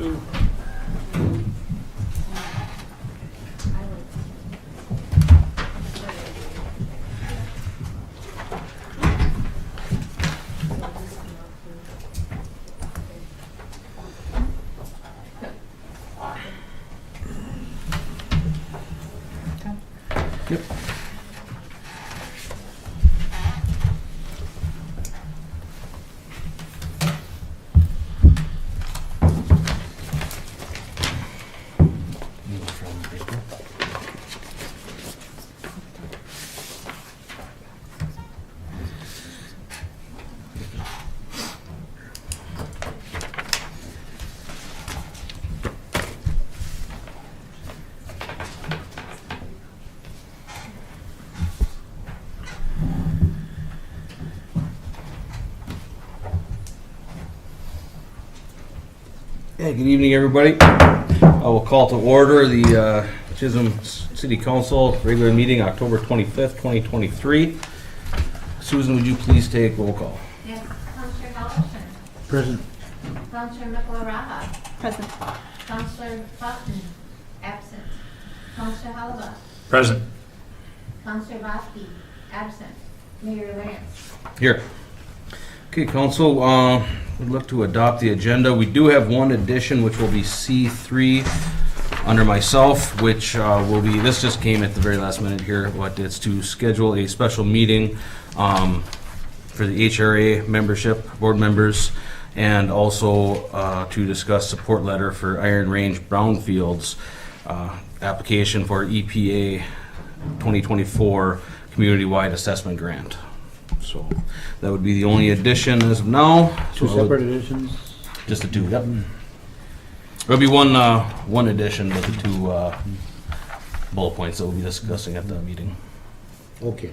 Yep. Hey, good evening, everybody. I will call to order the Chisholm City Council regular meeting, October 25th, 2023. Susan, would you please take roll call? Yes, Councillor Halverson. Present. Councillor McElraha. Present. Councillor Button, absent. Councillor Halva. Present. Councillor Vosky, absent. Mayor Lance. Here. Okay, Council, we'd look to adopt the agenda. We do have one addition, which will be C3 under myself, which will be, this just came at the very last minute here, but it's to schedule a special meeting for the HRA membership, board members, and also to discuss support letter for Iron Range Brownfields application for EPA 2024 community-wide assessment grant. So that would be the only addition as of now. Two separate editions? Just the two, yep. There'll be one addition with the two bullet points that we'll be discussing at the meeting. Okay.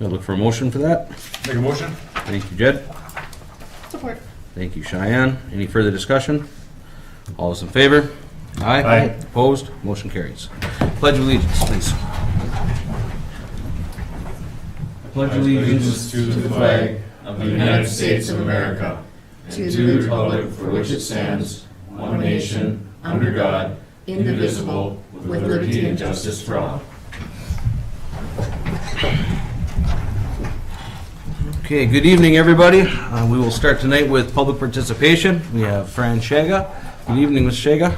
I'll look for a motion for that. Make a motion? Thank you, Jed. Support. Thank you, Cheyenne. Any further discussion? All those in favor? Aye. Aye. Opposed? Motion carries. Pledge of allegiance, please. Pledge Allegiance to the flag of the United States of America and to the republic for which it stands, one nation, under God, indivisible, with liberty and justice for all. Okay, good evening, everybody. We will start tonight with public participation. We have Fran Shaga. Good evening, Ms. Shaga.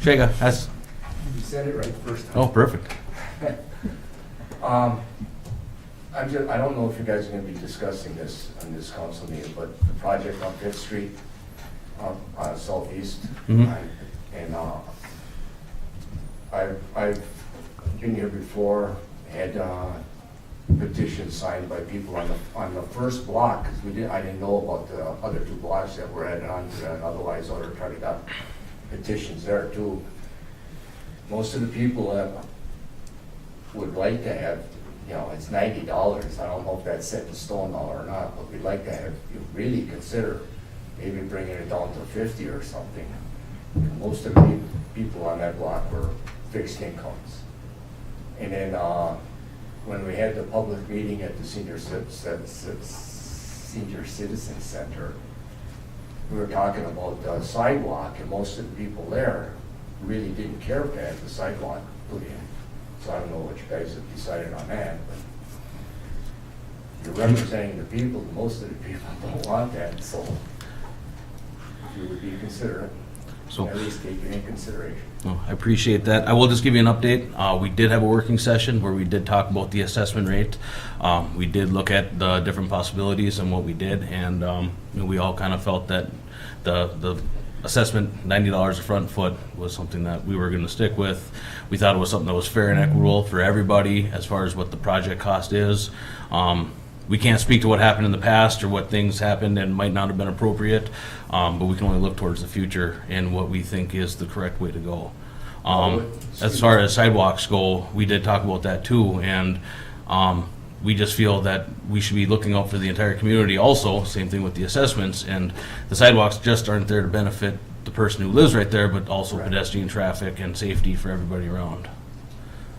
Shaga, that's, You said it right the first time. oh, perfect. I don't know if you guys are gonna be discussing this on this council meeting, but the project on Fifth Street, southeast. Mhm. And, I've been here before, had, petitions signed by people on the first block, because I didn't know about the other two blocks that were added on to that, otherwise I would have tried to got petitions there too. Most of the people that would like to have, it's $90. I don't know if that's set in stone now or not, but we'd like to have, you really consider maybe bringing it down to 50 or something. Most of the people on that block were fixed incomes. And then, when we had the public meeting at the Senior Citizen Center, we were talking about the sidewalk, and most of the people there really didn't care to have the sidewalk put in. So I don't know what you guys have decided on that, but you're representing the people, most of the people don't want that, so if you would be considerate, So, at least take it in consideration. oh, I appreciate that. I will just give you an update. We did have a working session where we did talk about the assessment rate. We did look at the different possibilities and what we did, and we all kind of felt that the assessment, $90 a front foot, was something that we were going to stick with. We thought it was something that was fair and equitable for everybody as far as what the project cost is. We can't speak to what happened in the past or what things happened and might not have been appropriate, but we can only look towards the future and what we think is the correct way to go. As far as sidewalks go, we did talk about that too, and we just feel that we should be looking out for the entire community also, same thing with the assessments, and the sidewalks just aren't there to benefit the person who lives right there, but also pedestrian traffic and safety for everybody around.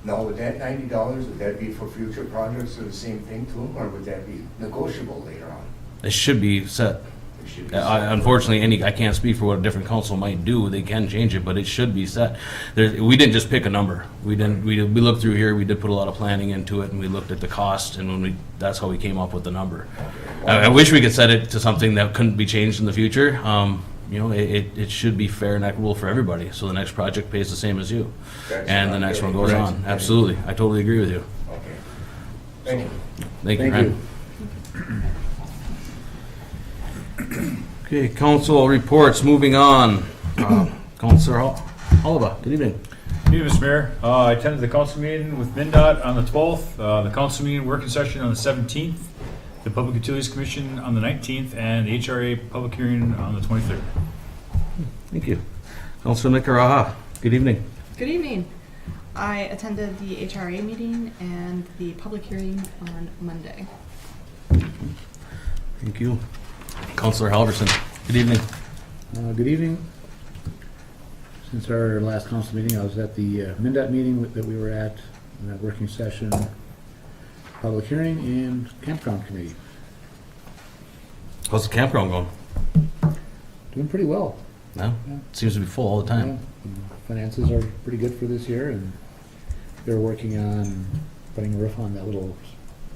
Now, would that $90, would that be for future projects or the same thing to them, or would that be negotiable later on? It should be set. It should be Unfortunately, I can't speak for what a different council might do. They can change it, but it should be set. We didn't just pick a number. We looked through here, we did put a lot of planning into it, and we looked at the cost, and that's how we came up with the number. I wish we could set it to something that couldn't be changed in the future. It should be fair and equitable for everybody, so the next project pays the same as you, and the next one goes on. Absolutely, I totally agree with you. Okay. Thank you. Thank you, Thank Ryan. Okay, council reports, moving on. Councilor Oliva, good evening. Good evening, Mr. Mayor. I attended the council meeting with MnDOT on the 12th, the council meeting working session on the 17th, the Public Utilities Commission on the 19th, and the HRA public hearing on the 23rd. Thank you. Councilor Mikaraha, good evening. Good evening. I attended the HRA meeting and the public hearing on Monday. Thank you. Councilor Halverson, good evening. Good evening. Since our last council meeting, I was at the MnDOT meeting that we were at, in that working session, public hearing, and campground committee. How's the campground going? Doing pretty well. No? Seems to be full all the time. Yeah, finances are pretty good for this year, and they're working on putting a roof on that little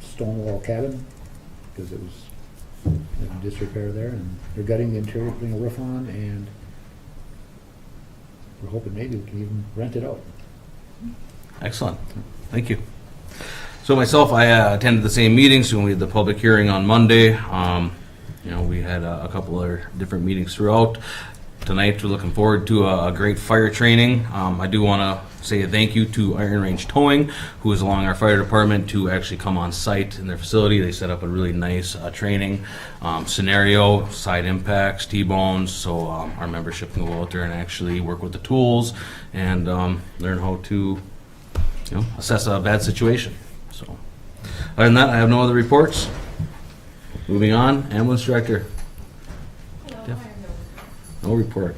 stone wall cabin, because it was in disrepair there, and they're gutting the interior, putting a roof on, and we're hoping maybe we can even rent it out. Excellent. Thank you. So myself, I attended the same meetings when we had the public hearing on Monday. We had a couple other different meetings throughout. Tonight, we're looking forward to a great fire training. I do want to say a thank you to Iron Range Towing, who is along our fire department to actually come on site in their facility. They set up a really nice training scenario, side impacts, T-bones, so our membership can go out there and actually work with the tools and learn how to assess a bad situation. So, other than that, I have no other reports. Moving on, ambulance director. Jeff? No report.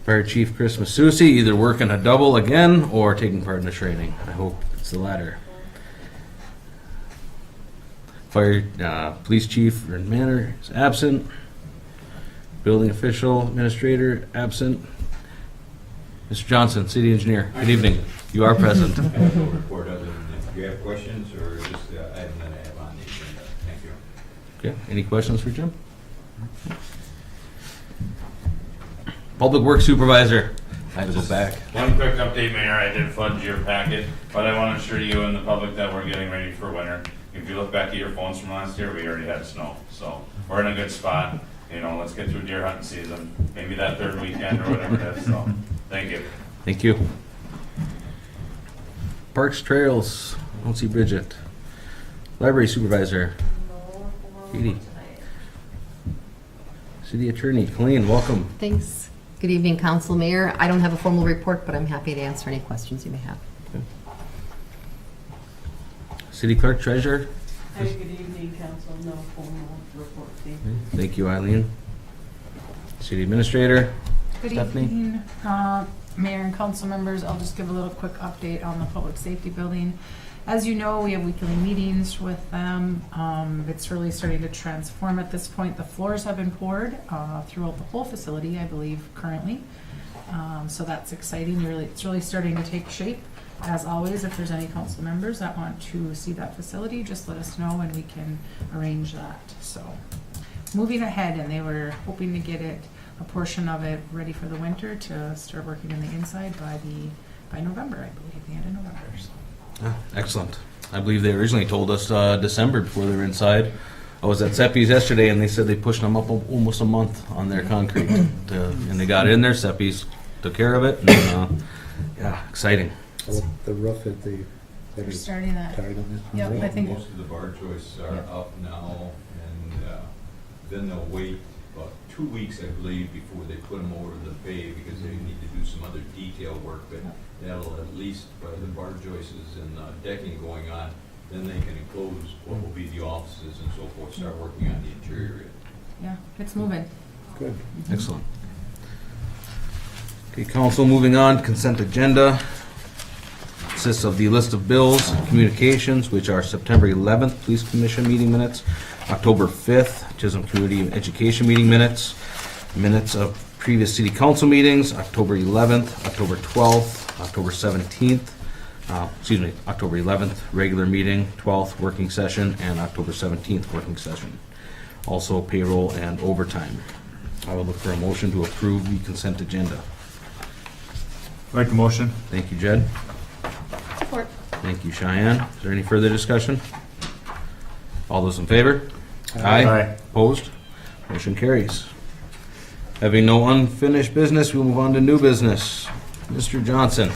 Fire Chief Chris Masucci, either working a double again or taking part in the training. I hope it's the latter. Fire Police Chief Ren Manor is absent. Building Official Administrator absent. Mr. Johnson, City Engineer, good evening. You are present. I have no report other than if you have questions or just the item that I have on the agenda. Thank you. Okay, any questions for Jim? Public Works Supervisor. I had to go back. One quick update, Mayor. I did flood your packet, but I want to assure you and the public that we're getting ready for winter. If you look back at your phones from last year, we already had snow. So we're in a good spot. Let's get through deer hunting season. Maybe that third weekend or whatever it is. So thank you. Thank you. Parks, Trails, I don't see Bridget. Library Supervisor. Katie. City Attorney, Colleen, welcome. Thanks. Good evening, Council Mayor. I don't have a formal report, but I'm happy to answer any questions you may have. City Clerk, Treasurer. Hi, good evening, council. No formal report, thank you. Thank you, Eileen. City Administrator. Good Stephanie? evening, Mayor and council members. I'll just give a little quick update on the public safety building. As you know, we have weekly meetings with them. It's really starting to transform at this point. The floors have been poured throughout the whole facility, I believe, currently. So that's exciting. It's really starting to take shape. As always, if there's any council members that want to see that facility, just let us know and we can arrange that. So moving ahead, and they were hoping to get a portion of it ready for the winter to start working in the inside by November, I believe, the end of November. So. Excellent. I believe they originally told us December before they were inside. I was at Seppi's yesterday and they said they pushed them up almost a month on their concrete. And they got it in there. Seppi's took care of it. And, exciting. The roof at the... We're starting that. Tired on this? Yep, I think. Most of the bar joists are up now, and then they'll wait about 2 weeks, I believe, before they put them over the bay because they need to do some other detail work, but that'll at least, by the bar joists and decking going on, then they can enclose what will be the offices and so forth, start working on the interior. Yeah, it's moving. Good. Excellent. Okay, council, moving on, consent agenda. Consists of the list of bills, communications, which are September 11th, Police Commission meeting minutes, October 5th, Chisholm Community Education Meeting minutes. Minutes of previous city council meetings, October 11th, October 12th, October 17th, October 11th, regular meeting, 12th, working session, and October 17th, working session. Also payroll and overtime. I will look for a motion to approve the consent agenda. Make a motion. Thank you, Jed. Support. Thank you, Cheyenne. Is there any further discussion? All those in favor? Aye. Opposed? Motion carries. Having no unfinished business, we'll move on to new business. Mr. Johnson.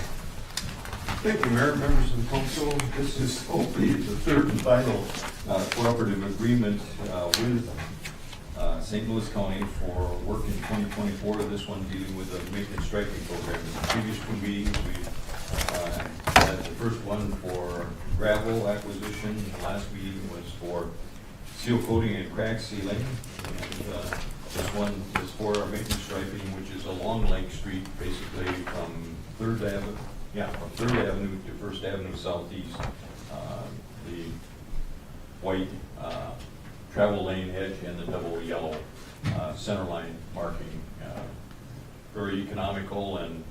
Thank you, Mayor, members of the council. This is hopefully the third and final cooperative agreement with St. Louis County for work in 2024. This one dealing with the maintenance striping program. In the previous two meetings, we had the first one for gravel acquisition. The last meeting was for seal coating and crack sealing. And this one is for our maintenance striping, which is along Lake Street, basically from Third Avenue to First Avenue Southeast. The white travel lane edge and the double yellow center line marking. Very economical, and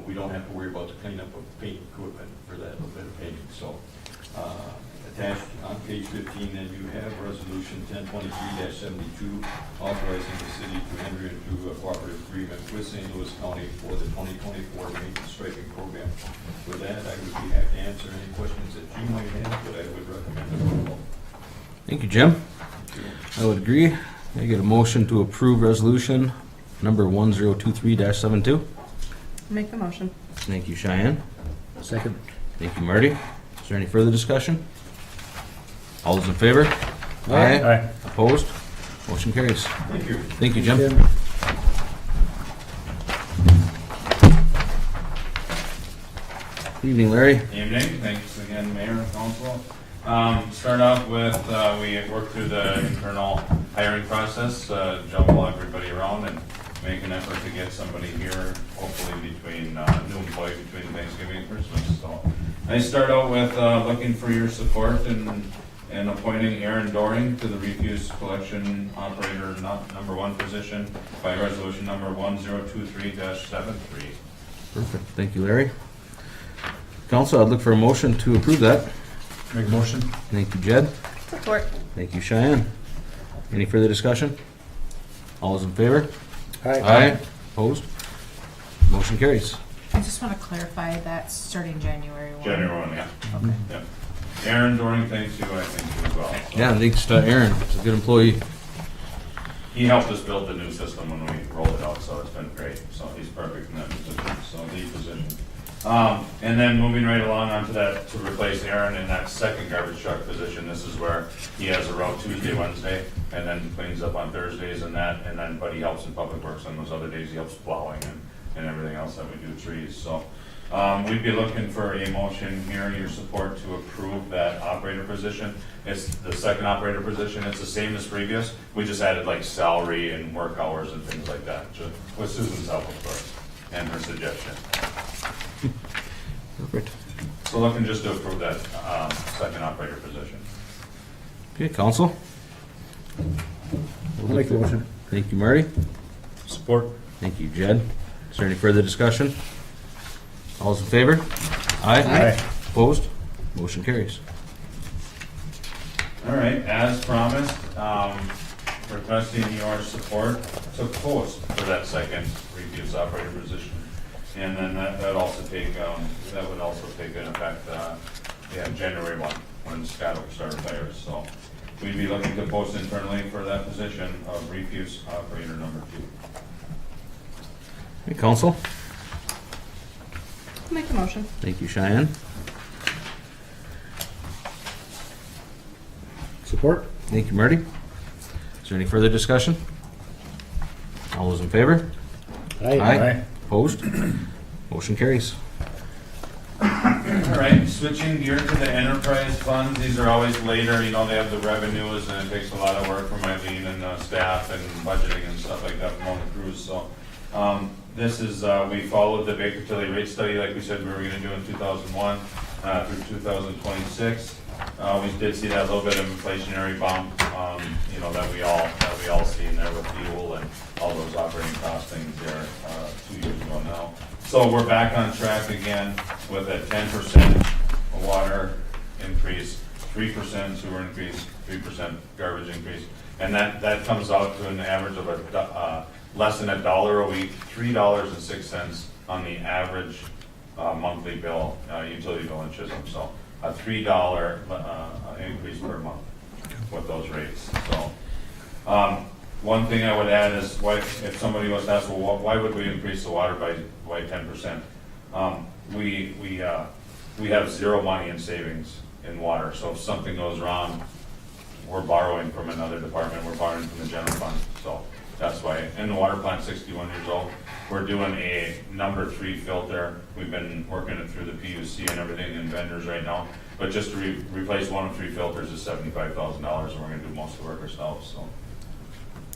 we don't have to worry about the cleanup of paint equipment for that little bit of painting. So attached on page 15, then you have resolution 1023-72 authorizing the city to enter into a cooperative agreement with St. Louis County for the 2024 maintenance striping program. With that, I would be happy to answer any questions that you might have, but I would recommend approval. Thank you, Jim. I would agree. Can I get a motion to approve resolution number 1023-72? Make the motion. Thank you, Cheyenne. Second. Thank you, Marty. Is there any further discussion? All those in favor? Aye. Opposed? Motion carries. Thank you. Thank you, Jim. Good evening, Larry. Evening, thanks again, Mayor and Council. Start off with, we had worked through the internal hiring process, juggle everybody around and make an effort to get somebody here, hopefully between, new employee between Thanksgiving and Christmas. So I start out with, looking for your support and appointing Aaron Doring to the refuse collection operator number 1 position by resolution number 1023-73. Perfect. Thank you, Larry. Council, I'd look for a motion to approve that. Make a motion. Thank you, Jed. Support. Thank you, Cheyenne. Any further discussion? All those in favor? Aye. Opposed? Motion carries. I just want to clarify that's starting January 1. January 1, yeah. Okay. Yep. Aaron Doring, thanks you, I think, as well. So Yeah, thanks to Aaron. He's a good employee. He helped us build the new system when we rolled it out, so it's been great. So he's perfect in that position, so lead position. And then moving right along onto that, to replace Aaron in that second garbage truck position, this is where he has a route Tuesday, Wednesday, and then cleans up on Thursdays and that, and then, but he helps in public works on those other days, he helps plowing and everything else that we do, trees, so. We'd be looking for a motion here, your support to approve that operator position. It's the second operator position, it's the same as previous, we just added like salary and work hours and things like that, with Susan's help, of course, and her suggestion. Perfect. So looking just to approve that, second operator position. Okay, Council. I'll make the motion. Thank you, Marty. Support. Thank you, Jed. Is there any further discussion? All those in favor? Aye. Opposed? Motion carries. All right, as promised, requesting your support to post for that second refuse operator position. And then that would also take an effect, January 1, when Scott will start fires. So we'd be looking to post internally for that position of refuse operator number 2. Okay, Council. Make the motion. Thank you, Cheyenne. Support? Thank you, Marty. Is there any further discussion? All those in favor? Aye. Opposed? Motion carries. All right, switching gear to the enterprise funds, these are always later, they have the revenues, and it takes a lot of work from Eileen and staff and budgeting and stuff like that from all the crews, so. This is, we followed the Baker Tilly rate study like we said we were gonna do in 2001 through 2026. We did see that little bit of inflationary bump, you know, that we all see in there with fuel and all those operating cost things there, 2 years ago now. So we're back on track again with a 10% water increase, 3% sewer increase, 3% garbage increase. And that comes out to an average of less than $1 a week, $3.06 on the average monthly bill, utility bill in Chisholm. So a $3 increase per month with those rates. So one thing I would add is, if somebody was to ask, well, why would we increase the water by 10%? We have zero money in savings in water. So if something goes wrong, we're borrowing from another department. We're borrowing from the general fund. So that's why. And the water plant's 61 years old. We're doing a number 3 filter. We've been working it through the PUC and everything and vendors right now. But just to replace one of 3 filters is $75,000, and we're going to do most of the work ourselves. So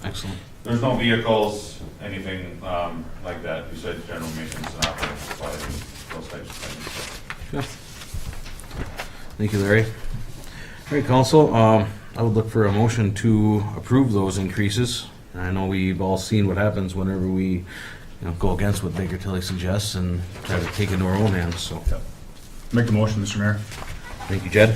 Excellent. there's no vehicles, anything like that besides general maintenance and operating supplies and those types of things. Good. Thank you, Larry. All right, council, I would look for a motion to approve those increases. I know we've all seen what happens whenever we go against what Baker Tilly suggests and try to take it into our own hands, so. Make the motion, Mr. Mayor. Thank you, Jed.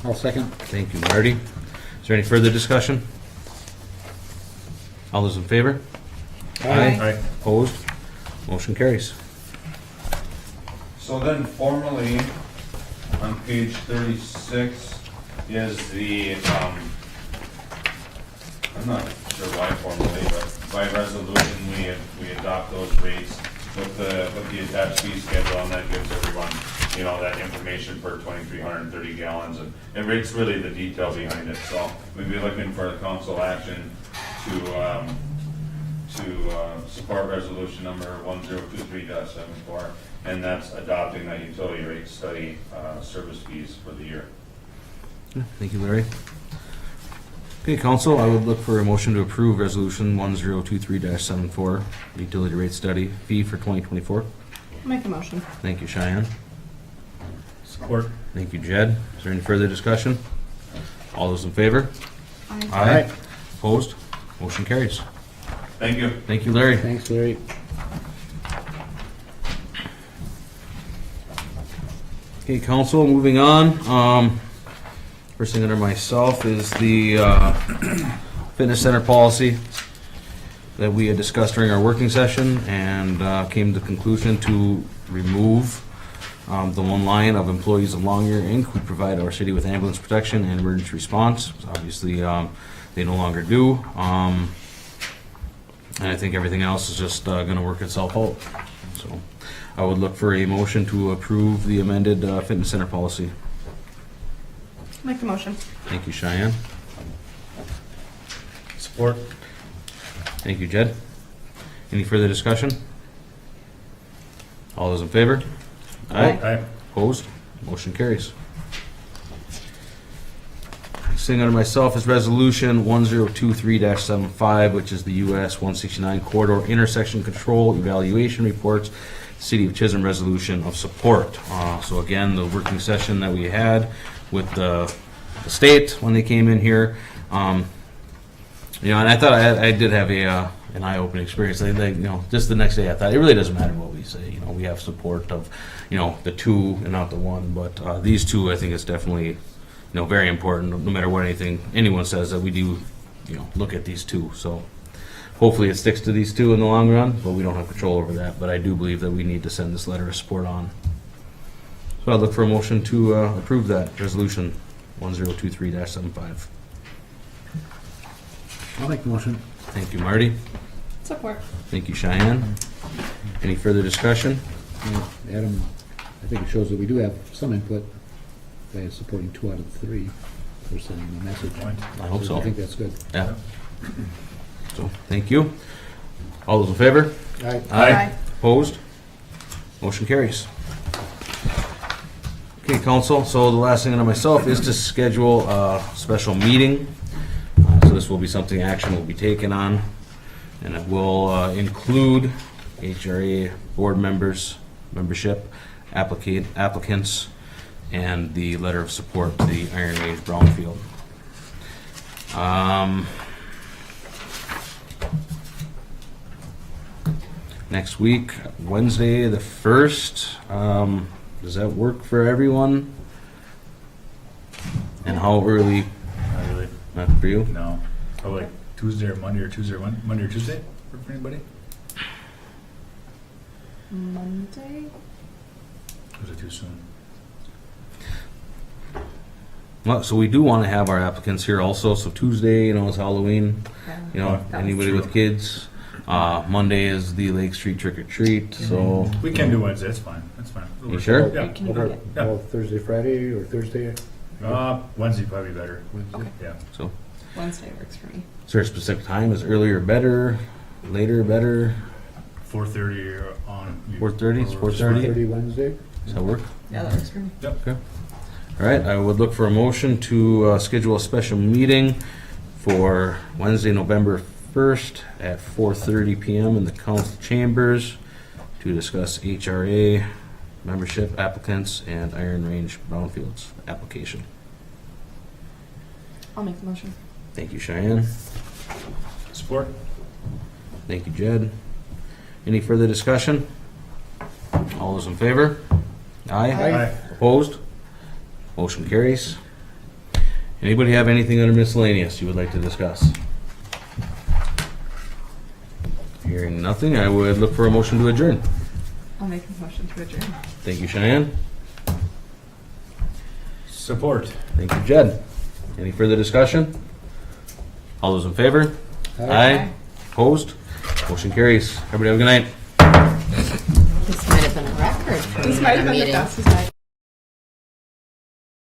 I'll second. Thank you, Marty. Is there any further discussion? All those in favor? Aye. Opposed? Motion carries. So then formally, on page 36 is the, I'm not sure why formally, but by resolution, we adopt those rates with the attached fee schedule, and that gives everyone, that information per 2,330 gallons, and it's really the detail behind it. So we'd be looking for the council action to support resolution number 1023-74, and that's adopting that utility rate study service fees for the year. Thank you, Larry. Okay, council, I would look for a motion to approve resolution 1023-74, utility rate study fee for 2024. Make a motion. Thank you, Cheyenne. Support. Thank you, Jed. Is there any further discussion? All those in favor? Aye. Opposed? Motion carries. Thank you. Thank you, Larry. Thanks, Larry. Okay, council, moving on. First thing under myself is the fitness center policy that we had discussed during our working session and came to the conclusion to remove the one line of employees of Longyear Inc. who provide our city with ambulance protection and emergency response. Obviously, they no longer do. And I think everything else is just going to work itself out. So I would look for a motion to approve the amended fitness center policy. Make the motion. Thank you, Cheyenne. Support. Thank you, Jed. Any further discussion? All those in favor? Aye. Opposed? Motion carries. Next thing under myself is resolution 1023-75, which is the US 169 corridor intersection control evaluation reports, City of Chisholm resolution of support. So again, the working session that we had with the state when they came in here, and I thought I did have an eye-opening experience. Just the next day I thought it really doesn't matter what we say. We have support of, the two and not the one, but these two I think is definitely, very important. No matter what anyone says, that we do, look at these two. So hopefully it sticks to these two in the long run, but we don't have control over that. But I do believe that we need to send this letter of support on. So I'll look for a motion to approve that resolution 1023-75. I'll make the motion. Thank you, Marty. Support. Thank you, Cheyenne. Any further discussion? Adam, I think it shows that we do have some input by supporting 2 out of 3 for sending the message. I hope so. I think that's good. Yeah. So, thank you. All those in favor? Aye. Aye. Opposed? Motion carries. Okay, council, so the last thing under myself is to schedule a special meeting. So this will be something action will be taken on, and it will include HRA board membership, applicants and the letter of support to the Iron Range Brownfield. Next week, Wednesday the 1st, does that work for everyone? And how early? Not really. Not for you? No. How like Tuesday or Monday or Tuesday or Monday or Tuesday? Work for anybody? Monday? Or is it too soon? Well, so we do want to have our applicants here also. So Tuesday, is Halloween. You know, That's anybody true. with kids. Monday is the Lake Street Trick or Treat. So We can do Wednesday, that's fine, that's fine. It'll You work. sure? Yeah. Can you What make about- it? Yeah. well, Thursday, Friday, or Thursday? Wednesday probably better, Wednesday? Okay. yeah. so Wednesday works for me. is there a specific time? Is earlier better? Later better? 4:30 or on. 4:30? It's 4:30? 4:30 Wednesday? Does that work? Yeah, that works for me. Okay. All right. I would look for a motion to schedule a special meeting for Wednesday, November 1st at 4:30 p.m. in the council chambers to discuss HRA membership applicants and Iron Range Brownfields application. I'll make the motion. Thank you, Cheyenne. Support? Thank you, Jed. Any further discussion? All those in favor? Aye. Aye. Opposed? Motion carries. Anybody have anything under miscellaneous you would like to discuss? Hearing nothing, I would look for a motion to adjourn. I'll make the motion to adjourn. Thank you, Cheyenne. Support. Thank you, Jed. Any further discussion? All those in favor? Aye. Opposed? Motion carries. Everybody have a good night. This might have been a record for This might have been the meeting. fastest night.